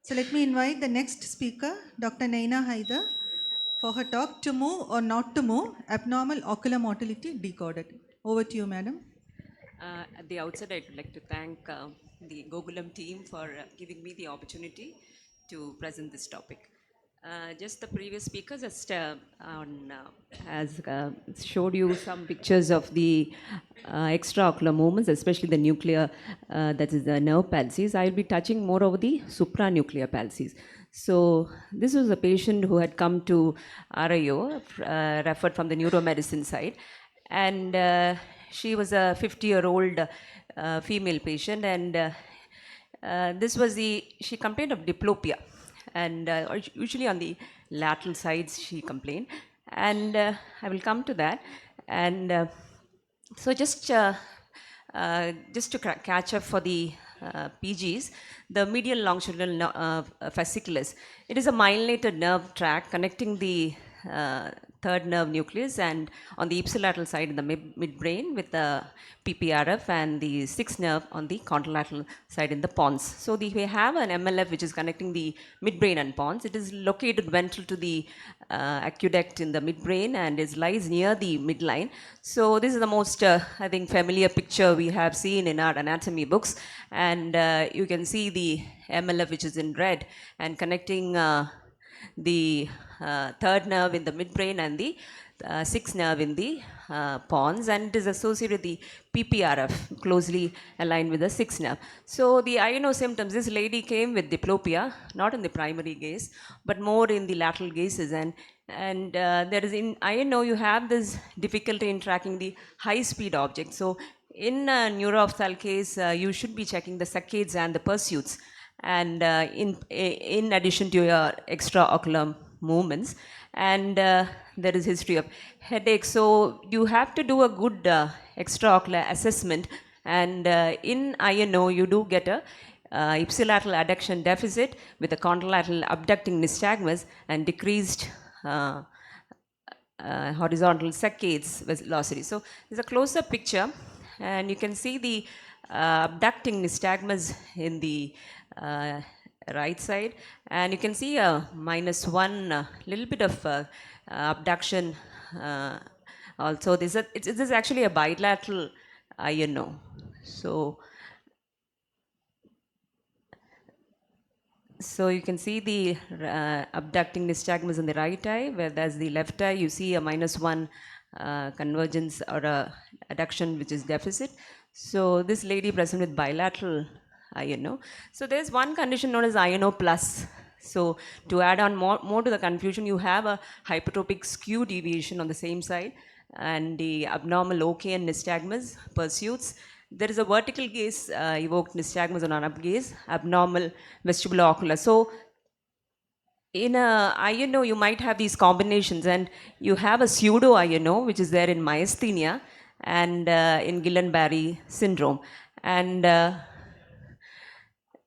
So let me invite the next speaker, Dr. Naina Hyder, for her talk, To Move or Not to Move, Abnormal Ocular Motility Decoded. Over to you, madam. At the outset, I'd like to thank the Gokulam team for giving me the opportunity to present this topic. Just the previous speaker has showed you some pictures of the extraocular movements, especially the nuclear, that is the nerve palsies. I'll be touching more over the supranuclear palsies. So this was a patient who had come to RIO, referred from the neuromedicine side, and she was a 50-year-old female patient, and she complained of diplopia, and usually on the lateral sides she complained, and I will come to that. And so just to catch up for the PGs, the medial longitudinal fasciculus, it is a myelinated nerve tract connecting the third nerve nucleus and on the ipsilateral side in the midbrain with the PPRF, and the sixth nerve on the contralateral side in the pons. So we have an MLF which is connecting the midbrain and pons. It is located ventral to the aqueduct in the midbrain and it lies near the midline. So this is the most, I think, familiar picture we have seen in our anatomy books. And you can see the MLF which is in red and connecting the third nerve in the midbrain and the sixth nerve in the pons, and it is associated with the PPRF, closely aligned with the sixth nerve. So the INO symptoms, this lady came with diplopia, not in the primary gaze, but more in the lateral gazes, and there is in INO you have this difficulty in tracking the high speed object. So in a neuroophthalmic case, you should be checking the saccades and the pursuits, and in addition to your extraocular movements, and there is history of headache. So you have to do a good extraocular assessment, and in INO you do get a ipsilateral adduction deficit with a contralateral abducting nystagmus and decreased horizontal saccades velocity. So there's a close-up picture, and you can see the abducting nystagmus in the right side, and you can see a -1 little bit of abduction. Also, this is actually a bilateral INO. So you can see the abducting nystagmus in the right eye, whereas the left eye you see a -1 convergence or a adduction which is deficit. So this lady present with bilateral INO. So there's one condition known as INO plus. So to add on more to the confusion, you have a hypertropic skew deviation on the same side, and the abnormal OKN nystagmus pursuits. There is a vertical gaze evoked nystagmus on an up gaze, abnormal vestibulo-ocular. So in a INO, you might have these combinations, and you have a pseudo INO, which is there in myasthenia and in Guillain-Barré syndrome. And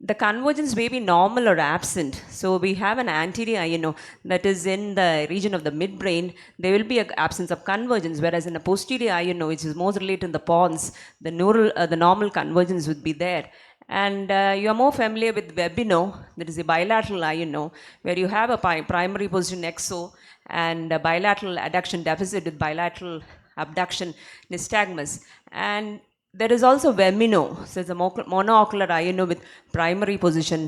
the convergence may be normal or absent. So we have an anterior INO that is in the region of the midbrain. There will be an absence of convergence, whereas in a posterior INO, which is more related to the pons, the normal convergence would be there. And you are more familiar with Webino, that is a bilateral INO, where you have a primary position exo and a bilateral adduction deficit with bilateral abduction nystagmus. And there is also Vemino, so it's a monoocular INO with primary position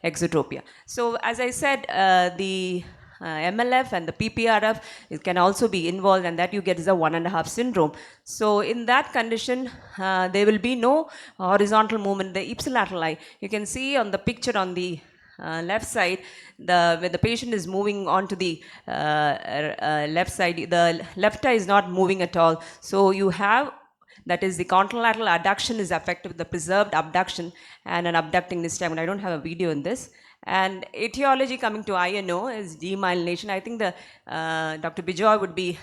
exotropia. So as I said, the MLF and the PPRF, it can also be involved, and that you get is a 1.5 syndrome. So in that condition, there will be no horizontal movement. The ipsilateral eye, you can see on the picture on the left side, when the patient is moving on to the left side, the left eye is not moving at all. So you have, that is, the contralateral adduction is affected with the preserved abduction and an abducting nystagmus. I don't have a video in this. And etiology coming to INO is demyelination. I think the Dr. Bijoy would be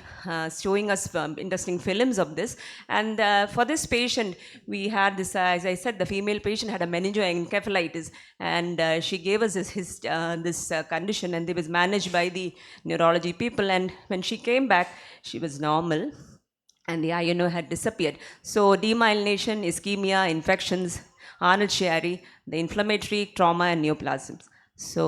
showing us interesting films of this. And for this patient, we had this, as I said, the female patient had a meningoencephalitis, and she gave us this condition, and it was managed by the neurology people. And when she came back, she was normal, and the INO had disappeared. So demyelination, ischemia, infections, Arnold-Chiari, the inflammatory trauma and neoplasms. So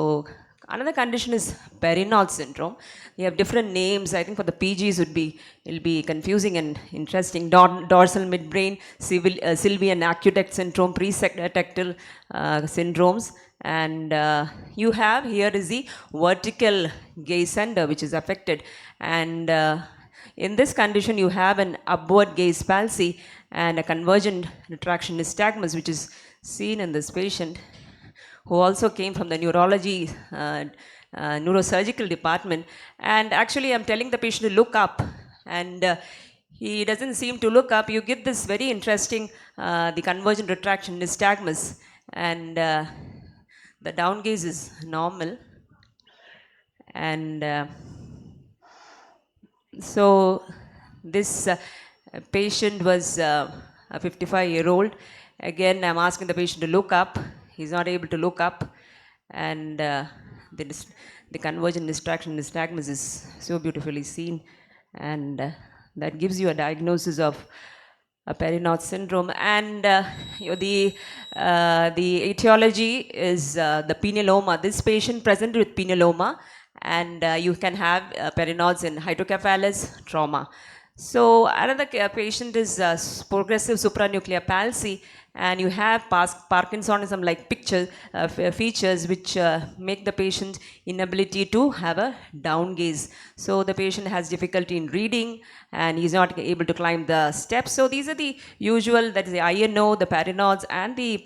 another condition is Perinal syndrome. You have different names. I think for the PGs it'll be confusing and interesting. Dorsal midbrain, Sylvian aqueduct syndrome, presectile syndromes, and you have here is the vertical gaze center which is affected, and in this condition you have an upward gaze palsy and a convergent retraction nystagmus which is seen in this patient who also came from the neurology neurosurgical department. And actually I'm telling the patient to look up, and he doesn't seem to look up. You get this very interesting the convergent retraction nystagmus, and the down gaze is normal, and so this patient was a 55-year-old. Again, I'm asking the patient to look up. He's not able to look up, and the convergent distraction nystagmus is so beautifully seen, and that gives you a diagnosis of a Perinal syndrome. And the etiology is the peniloma. This patient presented with peniloma, and you can have Perinals in hydrocephalus trauma. So another patient is progressive supranuclear palsy, and you have Parkinsonism like features which make the patient inability to have a down gaze. So the patient has difficulty in reading, and he's not able to climb the steps. So these are the usual, that is the INO, the Perinals, and the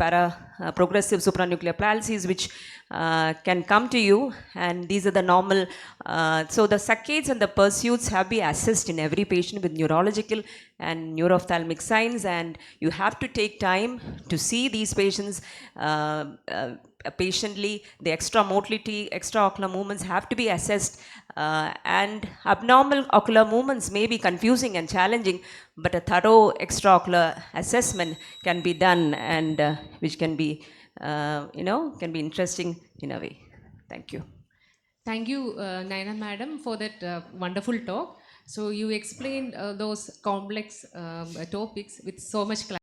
progressive supranuclear palsies which can come to you, and these are the normal. So the saccades and the pursuits have been assessed in every patient with neurological and neuroophthalmic signs, and you have to take time to see these patients patiently. The extra motility, extraocular movements have to be assessed, and abnormal ocular movements may be confusing and challenging, but a thorough extraocular assessment can be done, and which can be can be interesting in a way. Thank you. Thank you, Naina madam, for that wonderful talk. So you explained those complex topics with so much clarity.